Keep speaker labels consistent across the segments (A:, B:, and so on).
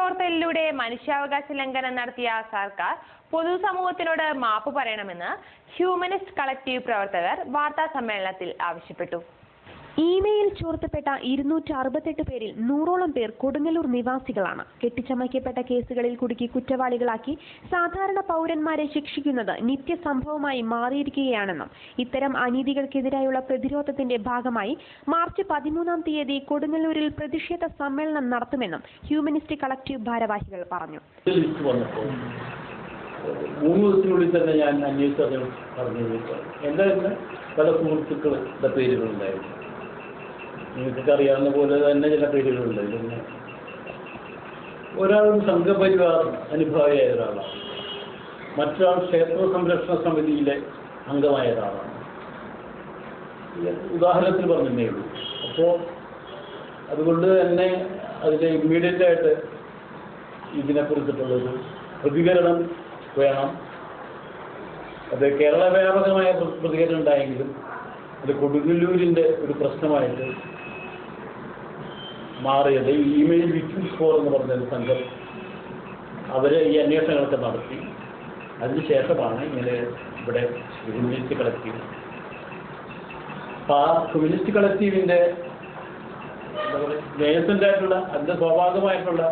A: പ്രവർത്തകരിലൂടെ മനുഷ്യാവകാശ ലംഘനം നടത്തിയ സർക്കാർ പൊതുസമൂഹത്തിനോട് മാപ്പ് പറയണമെന്ന് ഹ്യൂമനിസ്റ്റ് കളക്റ്റീവ് പ്രവർത്തകർ വാർത്താ സമ്മേളനത്തിൽ ആവശ്യപ്പെട്ടു.
B: ഇമെയിൽ ചോർത്തപ്പെട്ട 268 പേരിൽ 100ഓളം പേർ കൊടുങ്ങല്ലൂർ നിവാസികളാണ്. കെട്ടിച്ചമയ്ക്കപ്പെട്ട കേസുകളിൽ കുടുക്കി കുറ്റവാളികളാക്കി സാധാരണ പൗരന്മാരെ ശിക്ഷിക്കുന്നത് നിത്യസംഭവമായി മാറിയിരിക്കുകയാണെന്നും ഇത്തരം അനീതികൾക്കെതിരായുള്ള പ്രതിരോധത്തിന്റെ ഭാഗമായി മാർച്ച് 13-ാം തീയതി കൊടുങ്ങല്ലൂരിൽ പ്രതിഷേധ സമ്മേളനം നടത്തുമെന്നും ഹ്യൂമനിസ്റ്റ് കളക്റ്റീവ് ഭാരവാഹികൾ പറഞ്ഞു.
C: 3 ദിവസത്തിനുള്ളിൽ തന്നെ ഞാൻ അന്വേഷിച്ചത് പറഞ്ഞു. എന്തായിരുന്നു പല സുഹൃത്തുക്കളുടെ പേരുകളുണ്ടായിരുന്നു. നിങ്ങൾക്കൊക്കെ അറിയാവുന്ന പോലെ തന്നെ ചില പേരുകളുണ്ട്. പിന്നെ ഒരാൾ സംഘപരിവാർ അനുഭാവിയായ ഒരാളാണ്, മറ്റൊരാൾ ക്ഷേത്ര സംരക്ഷണ സമിതിയിലെ അംഗമായ ഒരാളാണ്. ഉദാഹരണത്തിന് പറഞ്ഞതേ ഉള്ളൂ. അപ്പോൾ അതുകൊണ്ട് തന്നെ അതിൻ്റെ ഇമ്മീഡിയറ്റായിട്ട് ഇതിനെക്കുറിച്ചിട്ടുള്ളൊരു പ്രതികരണം വേണം. അത് കേരള വ്യാപകമായ പ്രതികരണം ഉണ്ടായെങ്കിലും അത് കൊടുങ്ങല്ലൂരിൻ്റെ ഒരു പ്രശ്നമായിട്ട് മാറിയത് ഇമെയിൽ വിക്ടിംസ് ഫോറം എന്ന് പറഞ്ഞൊരു സംഘം അവർ ഈ അന്വേഷണങ്ങളൊക്കെ നടത്തി. അതിനുശേഷമാണ് ഇങ്ങനെ ഇവിടെ കമ്മ്യൂണിസ്റ്റ് കളക്റ്റീവ്. അപ്പോൾ ആ കമ്മ്യൂണിസ്റ്റ് കളക്റ്റീവിൻ്റെ എന്താ പറയുക നേഴ്സൻ്റായിട്ടുള്ള അതിൻ്റെ സ്വാഭാവികമായിട്ടുള്ള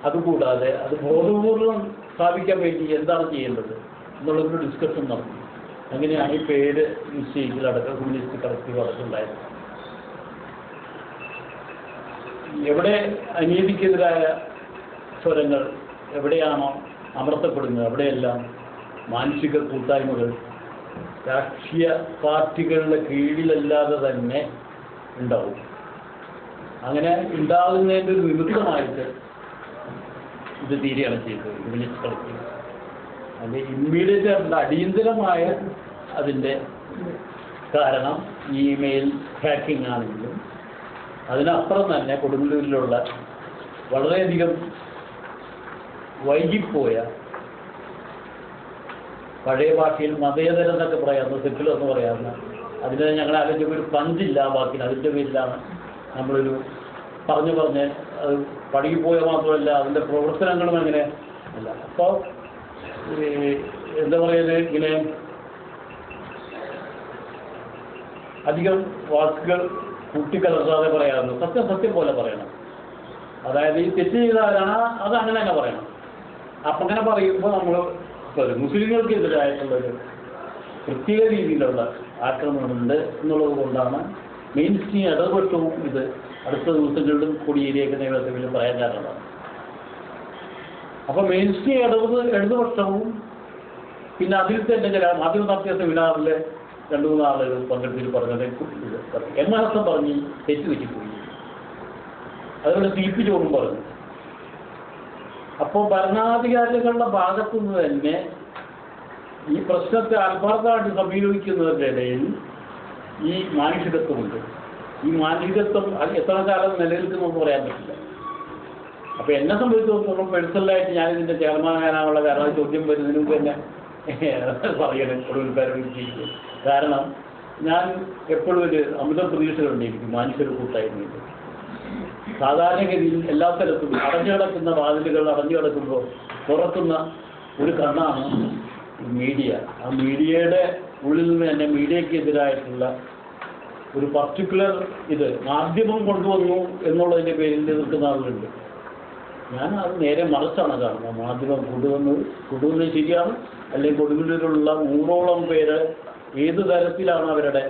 C: അതുകൂടാതെ അത് ബോധപൂർവം സ്ഥാപിക്കാൻ വേണ്ടി എന്താണ് ചെയ്യേണ്ടത് എന്നുള്ളൊരു ഡിസ്കഷൻ നടത്തി. അങ്ങനെയാണ് ഈ പേര് നിശ്ചയിക്കലടക്കം കമ്മ്യൂണിസ്റ്റ് കളക്റ്റീവ് അടക്കമുണ്ടായത്. എവിടെ അനീതിക്കെതിരായ സ്വരങ്ങൾ എവിടെയാണോ അമർത്തപ്പെടുന്നത് അവിടെയെല്ലാം മാനസിക കൂട്ടായ്മകൾ രാഷ്ട്രീയ പാർട്ടികളുടെ കീഴിലല്ലാതെ തന്നെ ഉണ്ടാവും. അങ്ങനെ ഉണ്ടാകുന്നതിൻ്റെ ഒരു നിമിത്തമായിട്ട് ഇത് തീരുകയാണ് ചെയ്തത് കമ്മ്യൂണിസ്റ്റ് കളക്റ്റീവ്. അതിൻ്റെ ഇമ്മീഡിയറ്റ് ആയിട്ടുള്ള അടിയന്തരമായ അതിൻ്റെ കാരണം ഇമെയിൽ ഹാക്കിംഗ് ആണെങ്കിലും അതിനപ്പുറം തന്നെ കൊടുങ്ങല്ലൂരിലുള്ള വളരെയധികം വൈകിപ്പോയ പഴയ ഭാഷയിൽ മതേതരം എന്നൊക്കെ പറയാവുന്ന സെക്കുലർ എന്ന് പറയാവുന്ന അതിന് ഞങ്ങൾ അതിൻ്റെ ഒരു പഞ്ചില്ല ആ വാക്കിന്. അതിൻ്റെ പേരിലാണ് നമ്മളൊരു പറഞ്ഞ് അത് പഴകിപ്പോയ മാത്രമല്ല അതിൻ്റെ പ്രവർത്തനങ്ങളും അങ്ങനെ അല്ല. അപ്പോൾ എന്താ പറയുന്നത്, ഇങ്ങനെ അധികം വാക്കുകൾ കൂട്ടിക്കലർത്താതെ പറയാറുണ്ട്. സത്യം പോലെ പറയണം. അതായത് ഈ തെറ്റ് ചെയ്താലാണ് അത് അങ്ങനെ തന്നെ പറയണം. അപ്പം അങ്ങനെ പറയുമ്പോൾ നമ്മൾ മുസ്ലിങ്ങൾക്കെതിരായിട്ടുള്ളൊരു പ്രത്യേക രീതിയിലുള്ള ആക്രമണമുണ്ട് എന്നുള്ളത് കൊണ്ടാണ് മെയിൻ സ്ട്രീം ഇടപെട്ടവും ഇത് അടുത്ത ദിവസങ്ങളിലും കൊടിയേരിയൊക്കെ നേതൃത്വത്തിലും പറയാൻ കാരണമാണ്. അപ്പോൾ മെയിൻ സ്ട്രീം ഇടതുപക്ഷവും പിന്നെ അതിൽ തന്നെ ചില മാധ്യമ നടത്തിയ സെമിനാറിൽ 2-3 ആളുകൾ പങ്കെടുത്തിൽ പറഞ്ഞത് എന്നർത്ഥം പറഞ്ഞ് തെറ്റുപറ്റിപ്പോയി. അതുപോലെ CP ജോണും പറഞ്ഞു. അപ്പോൾ ഭരണാധികാരികളുടെ ഭാഗത്തുനിന്ന് തന്നെ ഈ പ്രശ്നത്തെ ആത്മാർത്ഥമായിട്ട് സമീപിക്കുന്നതിൻ്റെ ഇടയിൽ ഈ മാനുഷികത്വമുണ്ട്. ഈ മാനുഷികത്വം അത് എത്ര കാലം നിലനിൽക്കുമെന്ന് പറയാൻ പറ്റില്ല. അപ്പോൾ എന്നെ സംബന്ധിച്ചിടത്തോളം പേഴ്സണലായിട്ട് ഞാനിതിൻ്റെ ചെയർമാനാകാനുള്ള കാരണം ചോദ്യം വരുന്നതിന് മുമ്പ് തന്നെ പറയണം കൊടുങ്ങല്ലൂർ. കാരണം ഞാൻ എപ്പോഴും ഒരു അമിത പ്രതീക്ഷകളുണ്ടായിരിക്കും മനുഷ്യർ കൂട്ടായിരുന്നു. സാധാരണഗതിയിൽ എല്ലാ സ്ഥലത്തും അടഞ്ഞു കിടക്കുന്ന വാതിലുകൾ അടഞ്ഞു കിടക്കുമ്പോൾ തുറക്കുന്ന ഒരു കണ്ണാണ് മീഡിയ. ആ മീഡിയയുടെ ഉള്ളിൽ നിന്ന് തന്നെ മീഡിയക്കെതിരായിട്ടുള്ള ഒരു പർട്ടിക്കുലർ മാധ്യമം കൊണ്ടുവന്നു എന്നുള്ളതിൻ്റെ പേരിൽ നിൽക്കുന്ന ആളുകളുണ്ട്. ഞാൻ അത് നേരെ മറിച്ചാണ് കാണുന്നത്. മാധ്യമം കൊണ്ടുവന്നത് ശരിയാണ്. അല്ലെങ്കിൽ കൊടുങ്ങല്ലൂരിലുള്ള 100ഓളം പേര് ഏത് തരത്തിലാണ് അവരുടെ